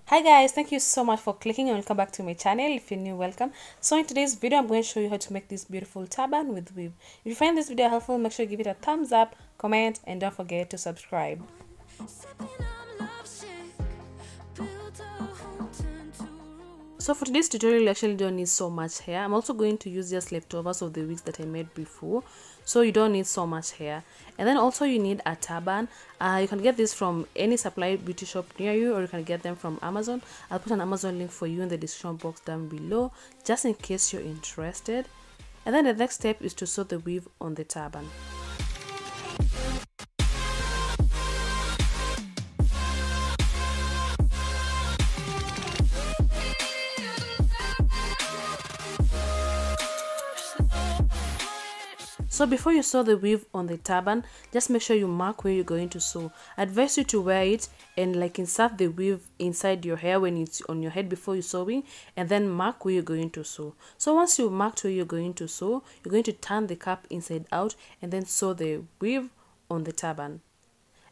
Hi guys, thank you so much for clicking and welcome back to my channel. If you're new, welcome. So in today's video I'm going to show you how to make this beautiful turban with weave. If you find this video helpful, make sure you give it a thumbs up, comment, and don't forget to subscribe. So for today's tutorial, you actually don't need so much hair. I'm also going to use just leftovers of the wigs that I made before, so you don't need so much hair. And then also you need a turban. You can get this from any supply beauty shop near you, or you can get them from Amazon. I'll put an Amazon link for you in the description box down below, just in case you're interested. And then the next step is to sew the weave on the turban. So before you sew the weave on the turban, just make sure you mark where you're going to sew. I advise you to wear it and like insert the weave inside your hair when it's on your head before you're sewing, and then mark where you're going to sew. So once you've marked where you're going to sew, you're going to turn the cap inside out and then sew the weave on the turban.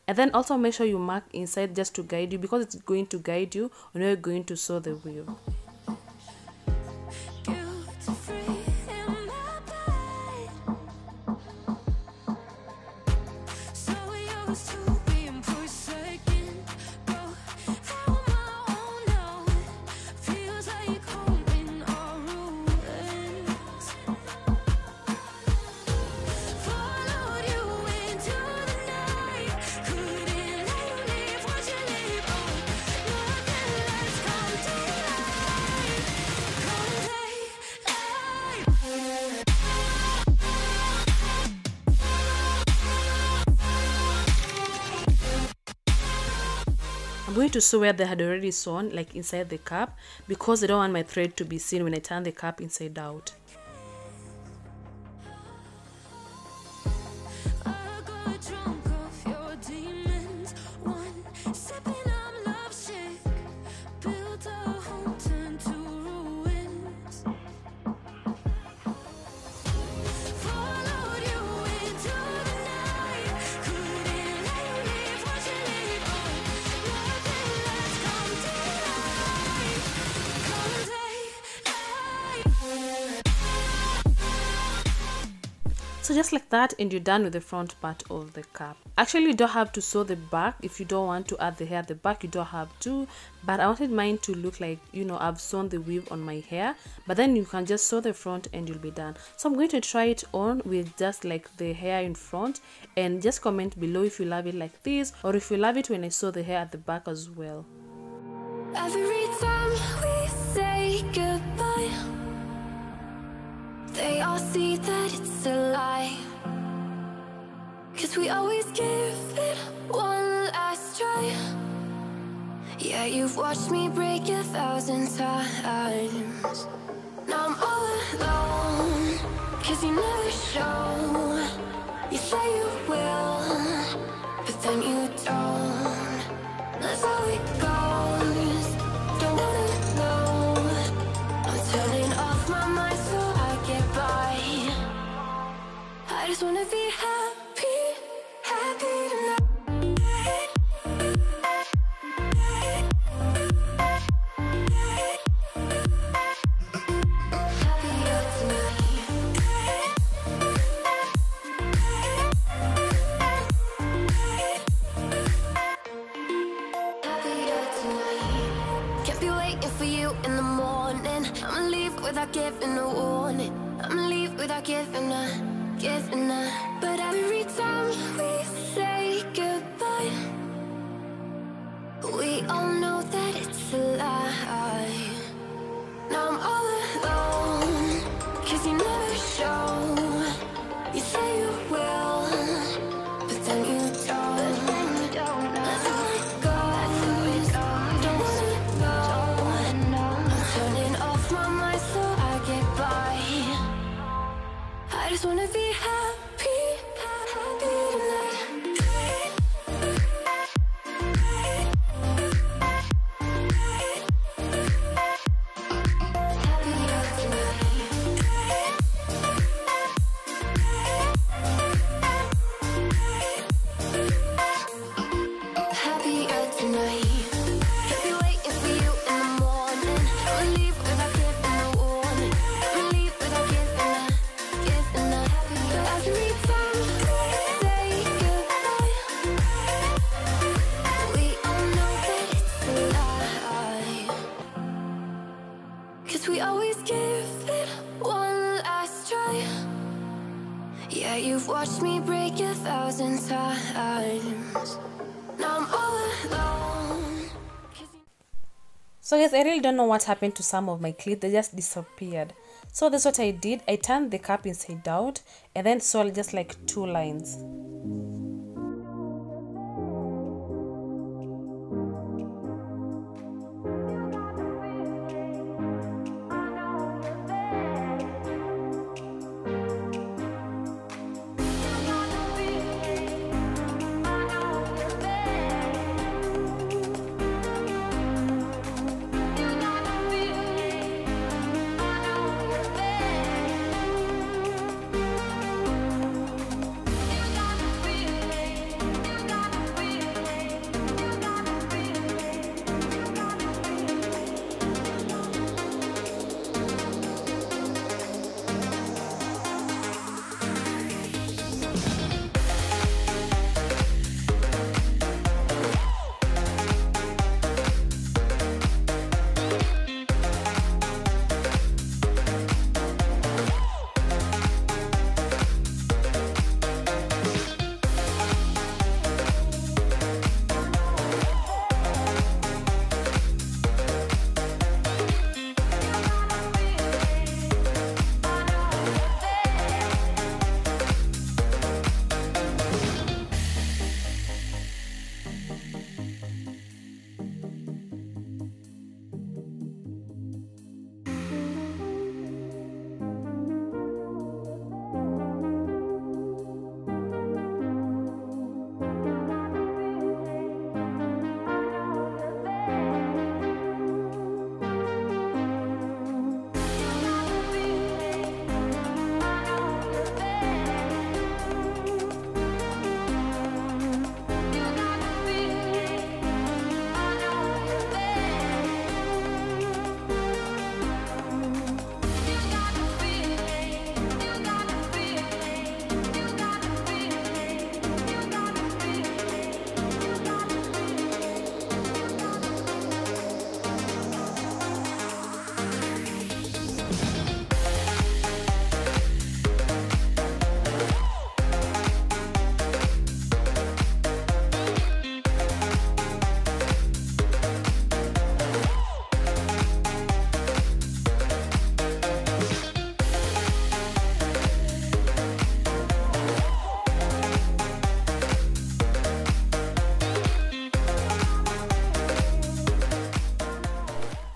And then also make sure you mark inside just to guide you, because it's going to guide you on where you're going to sew the weave. I'm going to sew where they had already sewn, like inside the cap, because I don't want my thread to be seen when I turn the cap inside out. So just like that, and you're done with the front part of the cap. Actually, you don't have to sew the back. If you don't want to add the hair at the back, you don't have to, but I wanted mine to look like, you know, I've sewn the weave on my hair. But then you can just sew the front and you'll be done. So I'm going to try it on with just like the hair in front, and just comment below if you love it like this, or if you love it when I sew the hair at the back as well. Every time we say goodbye, they all see that it's a lie, 'cause we always give it one last try. Yeah, you've watched me break 1,000 times. Now I'm all alone, 'cause you never show. You say you will, but then you don't. That's how it goes. Don't wanna know. I'm turning off my mind so I get by. I just wanna be happy, happy tonight. Without giving a warning, I'ma leave without giving a. But every time we say goodbye, we all know that it's a lie. Now I'm all alone, 'cause you never show. You say you will, but then you don't. That's how it goes. Don't wanna know. I'm turning off my mind so I get by. I just wanna be happy, happy. watched me break 1,000 times. Now I'm all alone. So guys, I really don't know what happened to some of my clips. They just disappeared. So that's what I did. I turned the cap inside out and then sewed just like 2 lines.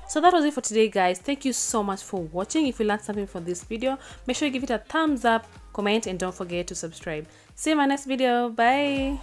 So that was it for today, guys. Thank you so much for watching. If you learned something from this video, make sure you give it a thumbs up, comment, and don't forget to subscribe. See you in my next video. Bye.